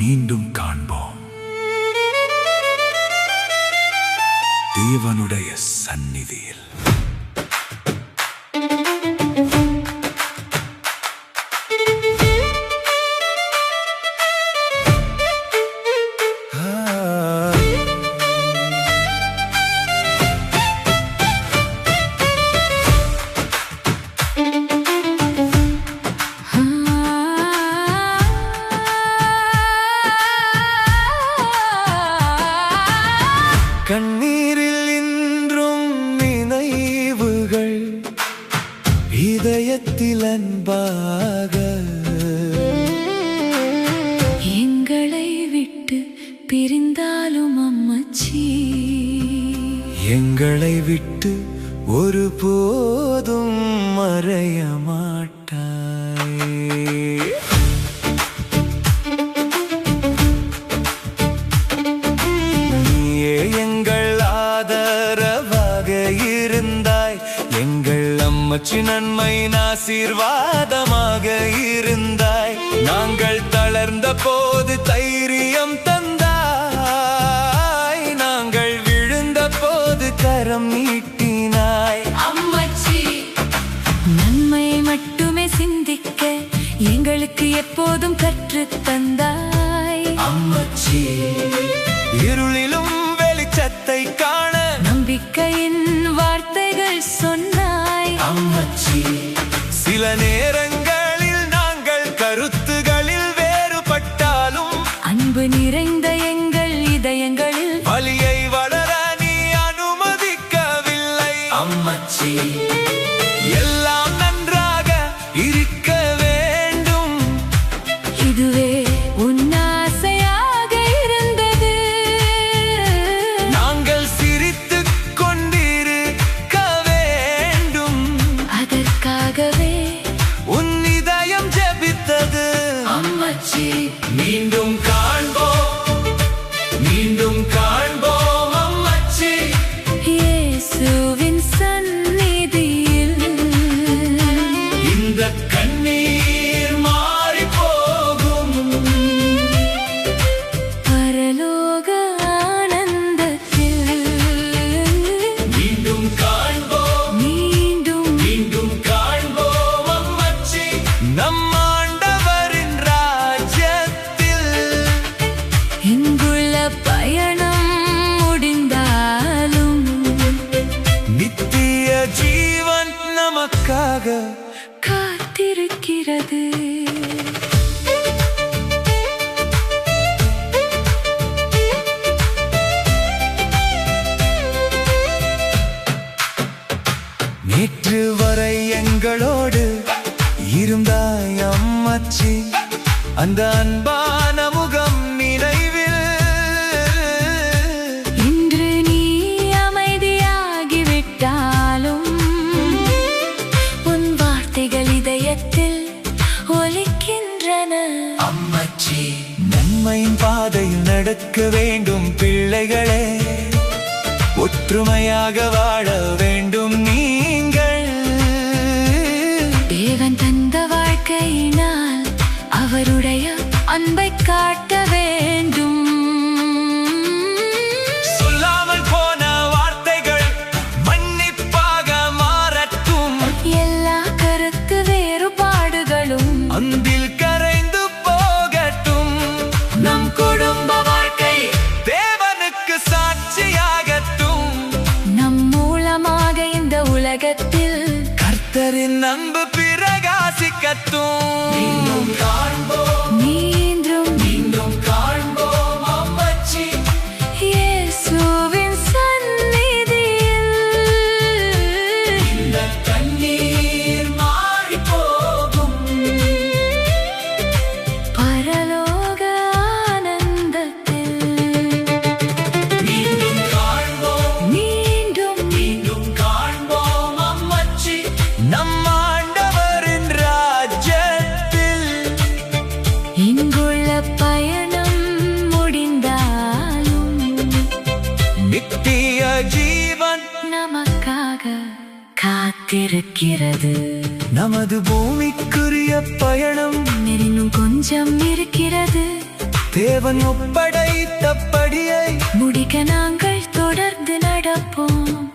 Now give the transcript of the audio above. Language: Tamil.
மீண்டும் காண்போம் தேவனுடைய சந்நிதியில். கண்ணீரில் இன்றும் நினைவுகள், இதயத்தில் அன்பாக எங்களை விட்டு பிரிந்தாலும் அம்மச்சி, எங்களை விட்டு ஒருபோதும் மறைய மாட்டாய். எங்கள் அம்மச்சி நன்மை ஆசீர்வாதமாக இருந்தாய். நாங்கள் தளர்ந்த போது தைரியம் தந்தாய், நாங்கள் விழுந்த போது கரம் நீட்டினாய். அம்மச்சி நன்மை மட்டுமே சிந்திக்க எங்களுக்கு எப்போதும் கற்றுத் தந்தாய். அம்மச்சி இருளிலும் வெளிச்சத்தை காண நம்பிக்கையின் வார்த்தைகள் சொன்னாய். அம்மச்சி சில நேரங்களில் நாங்கள் கருத்துகளில் வேறுபட்டாலும் அன்பு நிறைந்த எங்கள் இதயங்களில் வலியை வளர நீ அனுமதிக்கவில்லை. அம்மச்சி எல்லாம் நன்றாக இருக்க வேண்டும், இதுவே உன் ஆசையாக இருந்தது. நாங்கள் சிரித்துக் கொண்டிருக்க வேண்டும், அதற்காகவே உன் இதயம் ஜெபித்தது. அம்மச்சி மீண்டும் காண்போம், மீண்டும் காண்போம் அம்மச்சி, இயேசுவின் சந்நிதியில். இந்த கண்ணீர் மாறி போகும், பரலோக ஆனந்தத்தில் மீண்டும் காண்போம், மீண்டும் மீண்டும் காண்போம் அம்மச்சி, நம் ஆண்டவரின் ராஜ்யத்தில். இங்குள்ள பயணம் முடிந்தாலும் நித்திய ஜீவன் நமக்காக காத்திருக்கிறது. நேற்று வரை எங்களோடு இருந்தாய் அம்மச்சி, அந்த அன்பான முகம் நினைவில். இன்று நீ அமைதியாகிவிட்டாலும் உன் வார்த்தைகள் இதயத்தில் ஒலிக்கின்றன. அம்மச்சி நன்மையின் பாதையில் நடக்க வேண்டும் பிள்ளைகளே, ஒற்றுமையாக வாழ வேண்டும் நீங்கள். தேவன் தந்த வாழ்க்கையினால் அவருடைய அன்பை காட்ட வேண்டும். சொல்லாமல் போன வார்த்தைகள் மன்னிப்பாக மாறட்டும், எல்லா கருத்து வேறுபாடுகளும் அன்பில் கரைந்து போகட்டும். நம் குடும்ப வாழ்க்கை தேவனுக்கு சாட்சியாகட்டும், நம் மூலமாக இந்த உலகத்தில் கர்த்தரின் அன்பு பிரகாசிக்கட்டும். மீண்டும் காண்போம், மீண்டும் மீண்டும் காண்போம் அம்மச்சி, இயேசுவின் சந்நிதியில். இந்த கண்ணீர் மாறி போகும், பரலோக ஆனந்தத்தில் மீண்டும் காண்போம், மீண்டும் மீண்டும் காண்போம் அம்மச்சி, நம் ஆண்டவரின் ராஜ்யத்தில். இங்குள்ள பயணம் முடிந்தாலும் நித்திய ஜீவன் நமக்காக காத்திருக்கிறது. நமது பூமிக்குரிய பயணம் இன்னும் கொஞ்சம் இருக்கிறது. தேவன் ஒப்படைத்த படியை முடிக்க நாங்கள் தொடர்ந்து நடப்போம்.